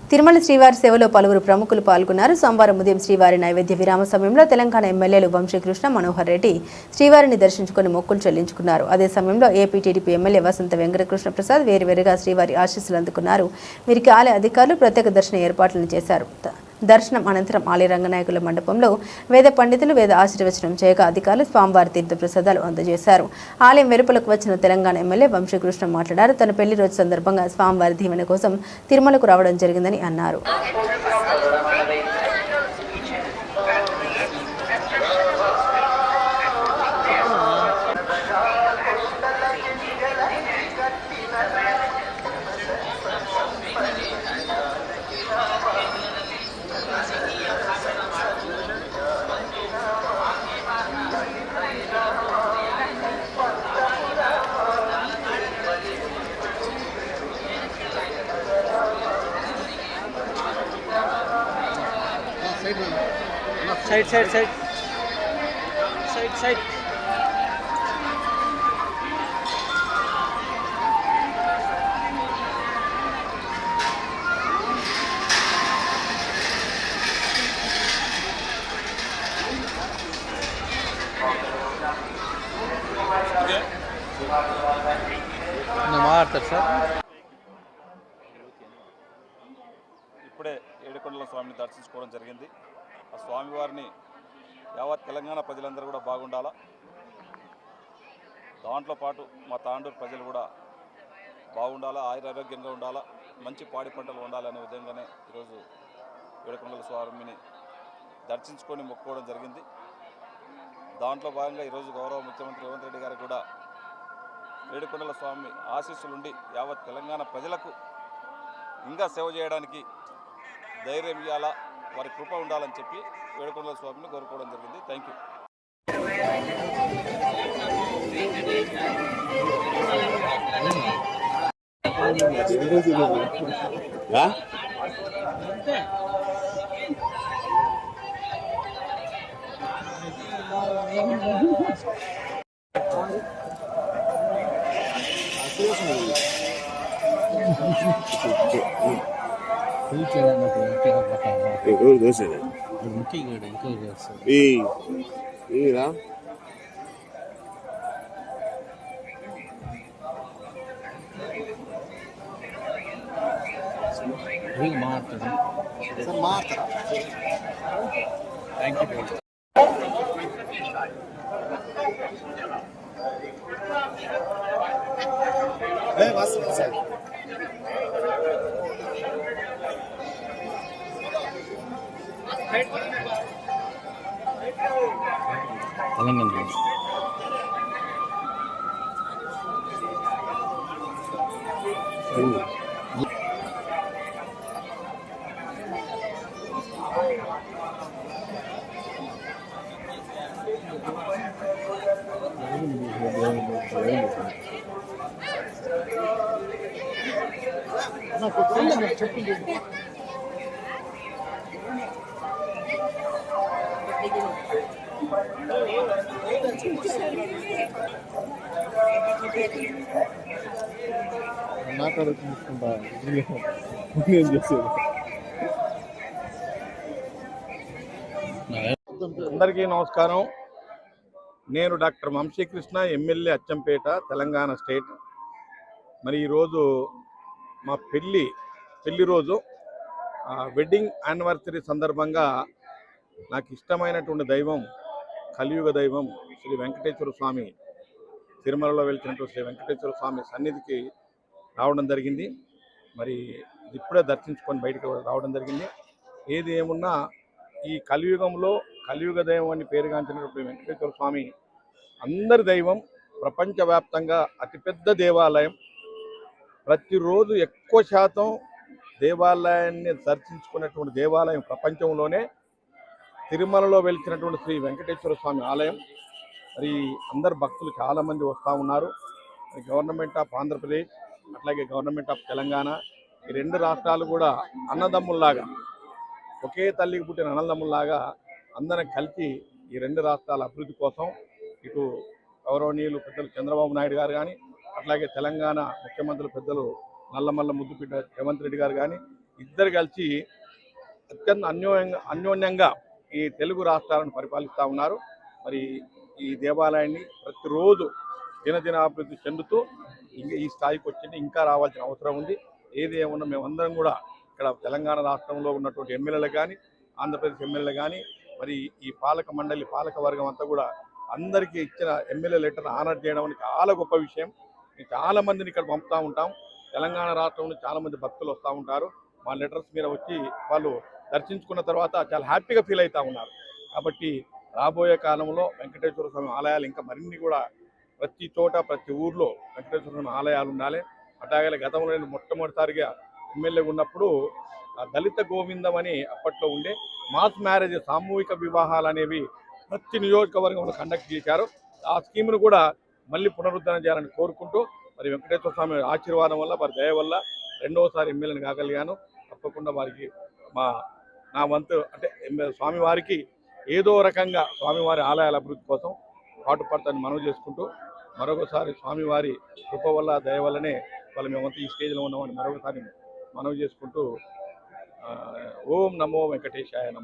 తిరుమల శ్రీవారి సేవలో పలువురు ప్రముఖులు పాల్గొన్నారు. సోమవారం ఉదయం శ్రీవారి నైవేద్య విరామ సమయంలో తెలంగాణ ఎమ్మెల్యేలు వంశీకృష్ణ, మనోహర్ రెడ్డి శ్రీవారిని దర్శించుకుని మొక్కులు చెల్లించుకున్నారు. అదే సమయంలో ఏపీ టీడీపీ ఎమ్మెల్యే వసంత వెంకటకృష్ణ ప్రసాద్ వేరువేరుగా శ్రీవారి ఆశీస్సులు అందుకున్నారు. వీరికి ఆలయ అధికారులు ప్రత్యేక దర్శన ఏర్పాట్లను చేశారు. దర్శనం అనంతరం ఆలయ రంగనాయకుల మండపంలో వేద పండితులు వేద ఆశీర్వచనం చేయగా అధికారులు స్వామివారి తీర్థ ప్రసాదాలు అందజేశారు. ఆలయం వెలుపలకు వచ్చిన తెలంగాణ ఎమ్మెల్యే వంశీకృష్ణ మాట్లాడారు. తన పెళ్లి రోజు సందర్భంగా స్వామివారి దీవెన కోసం తిరుమలకు రావడం జరిగిందని అన్నారు. Side, side, side. Side, side. మాట్లాడతారు సార్. ఇప్పుడే ఏడుకొండల స్వామిని దర్శించుకోవడం జరిగింది. ఆ స్వామివారిని యావత్ తెలంగాణ ప్రజలందరూ కూడా బాగుండాలా, దాంట్లో పాటు మా తాండూరు ప్రజలు కూడా బాగుండాలా, ఆరోగ్యంగా ఉండాలా, మంచి పాడి పంటలు ఉండాలనే విధంగానే ఈరోజు ఏడుకొండల స్వామిని దర్శించుకొని మొక్కుకోవడం జరిగింది. దాంట్లో భాగంగా ఈరోజు గౌరవ ముఖ్యమంత్రి రేవంత్ రెడ్డి గారికి కూడా ఏడుకొండల స్వామి ఆశీస్సులుండి యావత్ తెలంగాణ ప్రజలకు ఇంకా సేవ చేయడానికి ధైర్యం ఇవ్వాలా, వారి కృప ఉండాలని చెప్పి ఏడుకొండల స్వామిని కోరుకోవడం జరిగింది. Thank you. అందరికీ నమస్కారం. నేను doctor Vamsikrishna, MLA Achampet, Telangana state. మరి ఈరోజు మా పెళ్లి రోజు వెడ్డింగ్ యానివర్సరీ సందర్భంగా నాకు ఇష్టమైనటువంటి దైవం, కలియుగ దైవం శ్రీ వెంకటేశ్వర స్వామి, తిరుమలలో వెళ్తున్నటువంటి శ్రీ వెంకటేశ్వర స్వామి సన్నిధికి రావడం జరిగింది. మరి ఇప్పుడే దర్శించుకొని బయటకు రావడం జరిగింది. ఏది ఏమున్నా ఈ కలియుగంలో కలియుగ దైవం అని పేరుగాంచినటువంటి వెంకటేశ్వర స్వామి అందరి దైవం, ప్రపంచవ్యాప్తంగా అతిపెద్ద దేవాలయం. ప్రతిరోజు ఎక్కువ శాతం దేవాలయాన్ని దర్శించుకున్నటువంటి దేవాలయం ప్రపంచంలోనే తిరుమలలో వెలిచినటువంటి శ్రీ వెంకటేశ్వర స్వామి ఆలయం. మరి అందరు భక్తులు చాలామంది వస్తూ ఉన్నారు. గవర్నమెంట్ ఆఫ్ ఆంధ్రప్రదేశ్ అట్లాగే గవర్నమెంట్ ఆఫ్ తెలంగాణ, ఈ రెండు రాష్ట్రాలు కూడా అన్నదమ్ముల్లాగా, ఒకే తల్లికి పుట్టిన అన్నదమ్ముల్లాగా అందరం కలిసి ఈ రెండు రాష్ట్రాల అభివృద్ధి కోసం ఇటు గౌరవనీయులు పెద్దలు చంద్రబాబు నాయుడు గారు కానీ, అట్లాగే తెలంగాణ ముఖ్యమంత్రులు పెద్దలు నల్లమల్ల ముద్దుబిడ్డ రేవంత్ రెడ్డి గారు కానీ, ఇద్దరు కలిసి అత్యంత అన్యోన్యంగా ఈ తెలుగు రాష్ట్రాలను పరిపాలిస్తూ ఉన్నారు. మరి ఈ దేవాలయాన్ని ప్రతిరోజు దినదినాభివృద్ధి చెందుతూ ఇంకా ఈ స్థాయికి వచ్చింది. ఇంకా రావాల్సిన అవసరం ఉంది. ఏది ఏమన్నా మేమందరం కూడా ఇక్కడ తెలంగాణ రాష్ట్రంలో ఉన్నటువంటి ఎమ్మెల్యేలు కానీ, ఆంధ్రప్రదేశ్ ఎమ్మెల్యేలు కానీ, మరి ఈ పాలక మండలి పాలక వర్గం అంతా కూడా అందరికీ ఇచ్చిన ఎమ్మెల్యే లెటర్ను ఆనర్ చేయడం అనేది చాలా గొప్ప విషయం. చాలా మందిని ఇక్కడ పంపుతూ ఉంటాం. తెలంగాణ రాష్ట్రంలో చాలా మంది భక్తులు వస్తూ ఉంటారు. మా లెటర్స్ మీద వచ్చి వాళ్ళు దర్శించుకున్న తర్వాత చాలా హ్యాపీగా ఫీల్ అవుతూ ఉన్నారు. కాబట్టి రాబోయే కాలంలో వెంకటేశ్వర స్వామి ఆలయాలు ఇంకా మరిన్ని కూడా ప్రతి చోట ప్రతి ఊర్లో వెంకటేశ్వర స్వామి ఆలయాలు ఉండాలి. అట్లాగే గతంలో నేను మొట్టమొదటిసారిగా ఎమ్మెల్యేగా ఉన్నప్పుడు దళిత గోవిందం అని అప్పట్లో ఉండే మాస్ మ్యారేజ్ సామూహిక వివాహాలు అనేవి ప్రతి నియోజకవర్గంలో కండక్ట్ చేశారు. ఆ స్కీమ్ను కూడా మళ్ళీ పునరుద్ధరణ చేయాలని కోరుకుంటూ మరి వెంకటేశ్వర స్వామి ఆశీర్వాదం వల్ల వారి దయ వల్ల రెండవసారి ఎమ్మెల్యేని కాగలిగాను. తప్పకుండా వారికి నా వంతు అంటే స్వామివారికి ఏదో రకంగా స్వామివారి ఆలయాల అభివృద్ధి కోసం పాటుపడతాన్ని మనవి చేసుకుంటూ మరొకసారి స్వామివారి కృప వల్ల దయ వల్లనే వాళ్ళు మేమంతా ఈ స్టేజ్లో ఉన్నామని మరొకసారి మనవి చేసుకుంటూ ఓం నమో వెంకటేశాయ నమః.